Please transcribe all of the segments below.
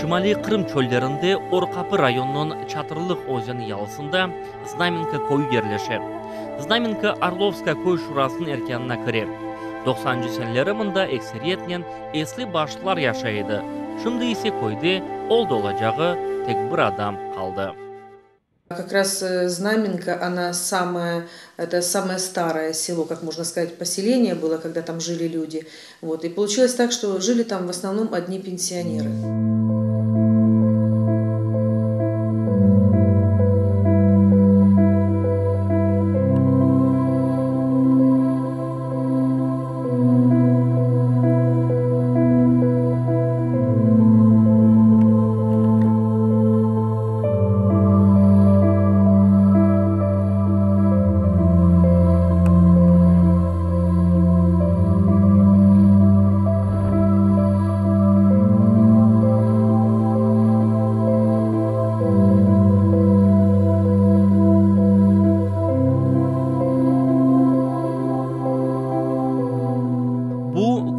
Шымали Кырым чөлдерінде Оркапы районунун Чатырлык өзені ялысында Знаменка кою жерлешет. Знаменка Орловская кой шурасынын эркенина кирет. 90-сенлери мында эксериетинен эсли баштылар жашайды. Шымды исе койды, ол долажагы тек бір адам қалды. Как раз Знаменка, это самое старое село, как можно сказать, поселение было, когда там жили люди. Вот. И получилось так, что жили там в основном одни пенсионеры.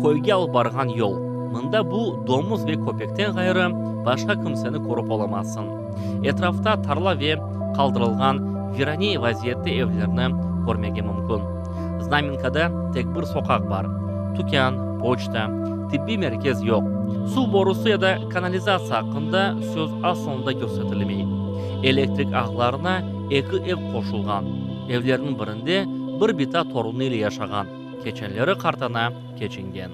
Көйге алып барған yol. Мында бұл домуз ве көпектен ғайры башқа кімсені көріп оламасын. Этрафта тарла ве қалдырылған вирани вазиетті evlerini көрмеге мүмкін. Знаменкада тек бір соқақ бар. Түкән, почта, тибби меркез yok. Су borusu ya da kanalizasiya hakkında söz aslında gösterilmeydi. Elektrik ağlarına екі ev qoşulған. Evlerinin birinde bir bita torunu ile yaşagan. Keçenleri картана кечинген.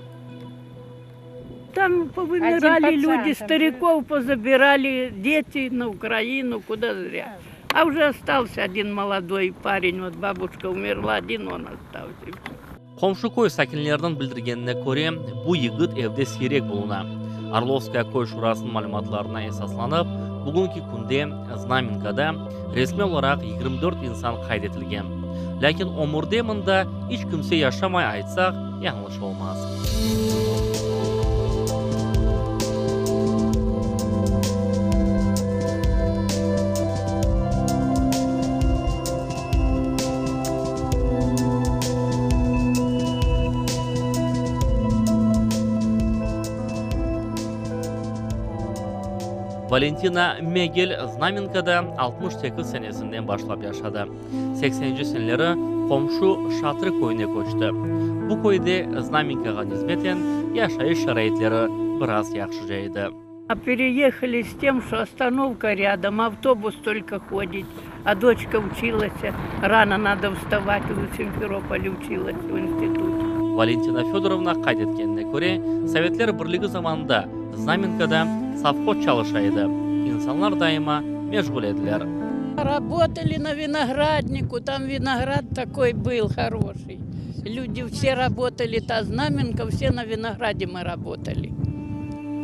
Там повымирали люди, стариков позабирали, дети на Украину, куда зря. А уже остался один молодой парень, вот бабушка умерла, один он остался. Komşu koy sakinlerinin bildirgenine göre bu yigit evde sirek buluna. Орловская koy şurasının malumatlarına esaslanıp, bugünkü kunde Znamenkada resmi olarak 24 insan kaydetilgen. Lakin omurde mında hiç kimse yaşamay aytsak yanlış olmaz. Valentina Megel Znamenkada 68 senesinden başlap yaşadı. 80-ci senleri komşu Şatır koyuna koştu. Bu koyda Znamenkaga hizmeten yaşayış şaraitleri biraz yaxşıcaydı. Переехали с тем, что остановка рядом, автобус только ходит, а дочка училась, рано надо вставать, в Симферополе училась в институте. Valentina Fedorovna kaydetkenine göre Sovetler Birliği zamanında Znamenkada savkoz çalışaydı. İnsanlar daima meşgul ediler. Работали на винограднику, там виноград такой был хороший. Люди все работали, та Знаменка, все на винограде мы работали.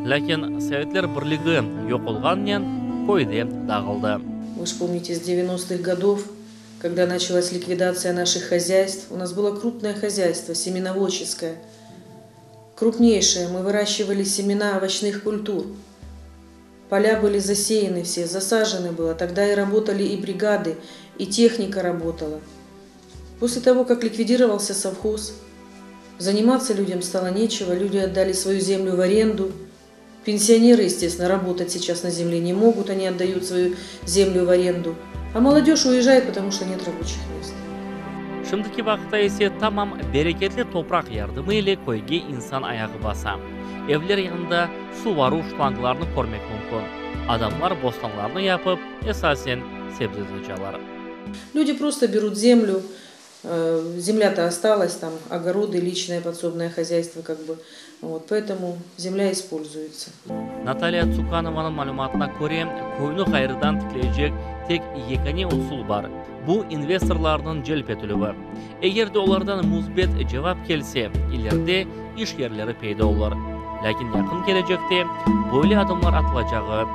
Lakin Sovetler Birliği yok olganyen koyda dağıldı. Вы же помните, с 90-х годов, когда началась ликвидация наших хозяйств, у нас было крупное хозяйство, семеноводческое. Крупнейшее. Мы выращивали семена овощных культур. Поля были засеяны все, засажены было. Тогда и работали и бригады, и техника работала. После того, как ликвидировался совхоз, заниматься людям стало нечего. Люди отдали свою землю в аренду. Пенсионеры, естественно, работать сейчас на земле не могут. Они отдают свою землю в аренду. А молодежь уезжает, потому что нет рабочих мест. Şimdiki vaqtda ise tamam bereketli toprak yardımı ile koyga insan ayağı basa. Evler yanında su varu şlanglarını görmek mümkün. Adamlar bostanlarını yapıp esasen sebze zıcalar. Люди просто берут землю. Земля-то осталась, там огороды, личное подсобное хозяйство, как бы. Вот, поэтому земля используется. Наталья Цуканованың malumatına göre koyunu gayrıdan tikleyecek tek yekani usul var. Bu investorlarının celp etülübü. Eğer de onlardan muzbet cevap gelse, ileride iş yerleri peyda olur. Lakin yakın gelecekte böyle adımlar atılacağı